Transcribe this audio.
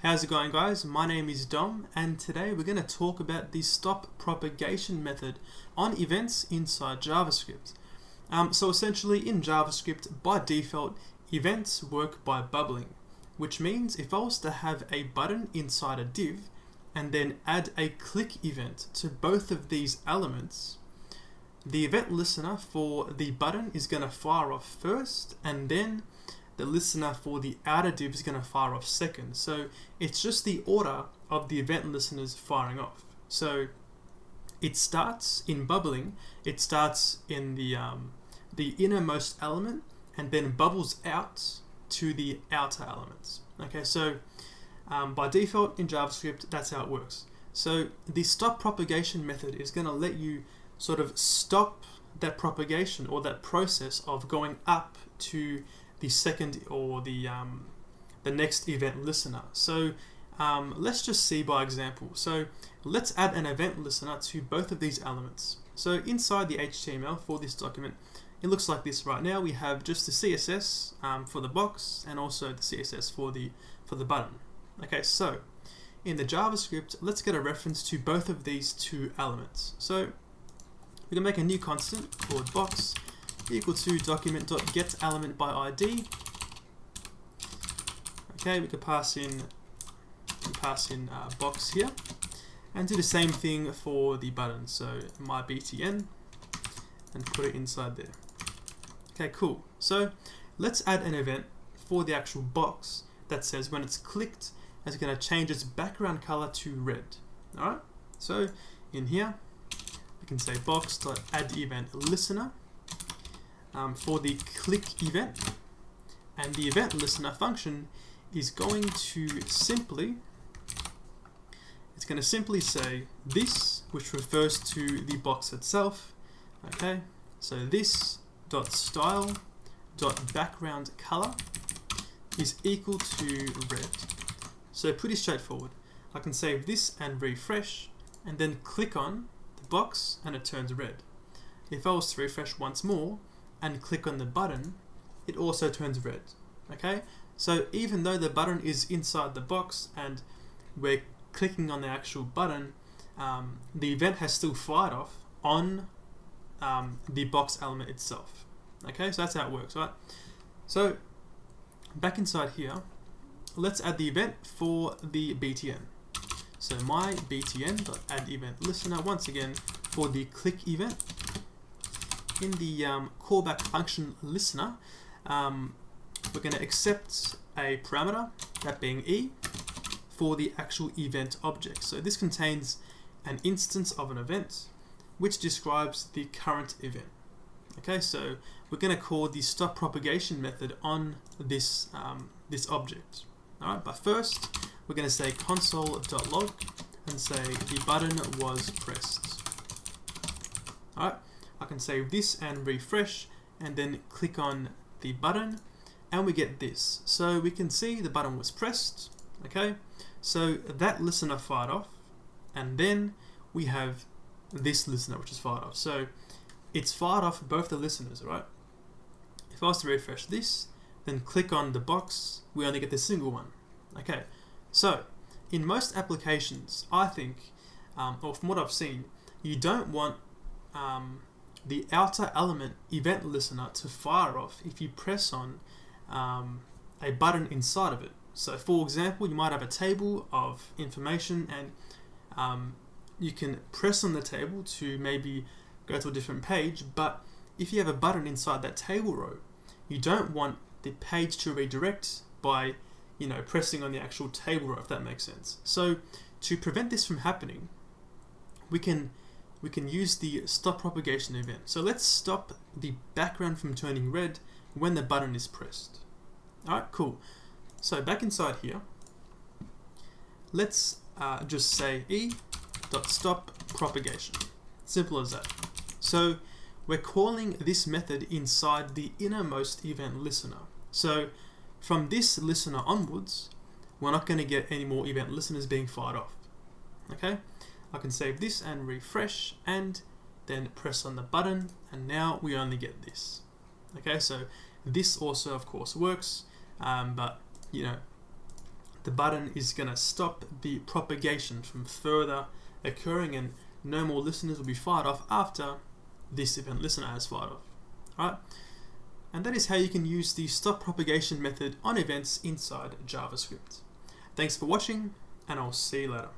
How's it going, guys? My name is Dom, and today we're going to talk about the stop propagation method on events inside JavaScript. So essentially in JavaScript, by default, events work by bubbling, which means if I was to have a button inside a div and then add a click event to both of these elements, the event listener for the button is going to fire off first, and then the listener for the outer div is going to fire off second. So it's just the order of the event listeners firing off. So it starts in bubbling, it starts in the innermost element and then bubbles out to the outer elements. Okay, so by default in JavaScript, that's how it works. So the stop propagation method is going to let you sort of stop that propagation or that process of going up to the second or the next event listener. So let's just see by example. So let's add an event listener to both of these elements. So inside the HTML for this document, it looks like this right now. We have just the CSS for the box and also the CSS for the button. Okay, so in the JavaScript, let's get a reference to both of these two elements. So we can make a new constant called box equal to document.getElementById. Okay, we could pass in box here, and do the same thing for the button. So my btn, and put it inside there. Okay, cool. So let's add an event for the actual box that says when it's clicked, it's going to change its background color to red. All right. So in here, we can say box.addEventListener. For the click event, and the event listener function is going to simply say this, which refers to the box itself. Okay, so this dot style dot background color is equal to red. So pretty straightforward. I can save this and refresh, and then click on the box and it turns red. If I was to refresh once more and click on the button, it also turns red. Okay, so even though the button is inside the box and we're clicking on the actual button, the event has still fired off on the box element itself. Okay, so that's how it works, right? So back inside here, let's add the event for the btn. So my btn.addEventListener, once again for the click event. In the callback function listener, we're going to accept a parameter, that being e, for the actual event object. So this contains an instance of an event which describes the current event. Okay, so we're going to call the stop propagation method on this this object. All right, but first we're going to say console.log and say the button was pressed. All right. I can save this and refresh, and then click on the button, and we get this. So we can see the button was pressed. Okay, so that listener fired off, and then we have this listener which is fired off. So it's fired off both the listeners, right? If I was to refresh this, then click on the box, we only get the single one. Okay, so in most applications, I think, or from what I've seen, you don't want the outer element event listener to fire off if you press on a button inside of it. So for example, you might have a table of information, and you can press on the table to maybe go to a different page, but if you have a button inside that table row, you don't want the page to redirect by pressing on the actual table row, if that makes sense. So to prevent this from happening, we can use the stop propagation event. So let's stop the background from turning red when the button is pressed. All right, cool. So back inside here, let's just say e.stopPropagation. Simple as that. So we're calling this method inside the innermost event listener. So from this listener onwards, we're not going to get any more event listeners being fired off. Okay. I can save this and refresh, and then press on the button, and now we only get this. Okay, so this also of course works, but the button is going to stop the propagation from further occurring, and no more listeners will be fired off after this event listener has fired off. Alright, and that is how you can use the stop propagation method on events inside JavaScript. Thanks for watching, and I'll see you later.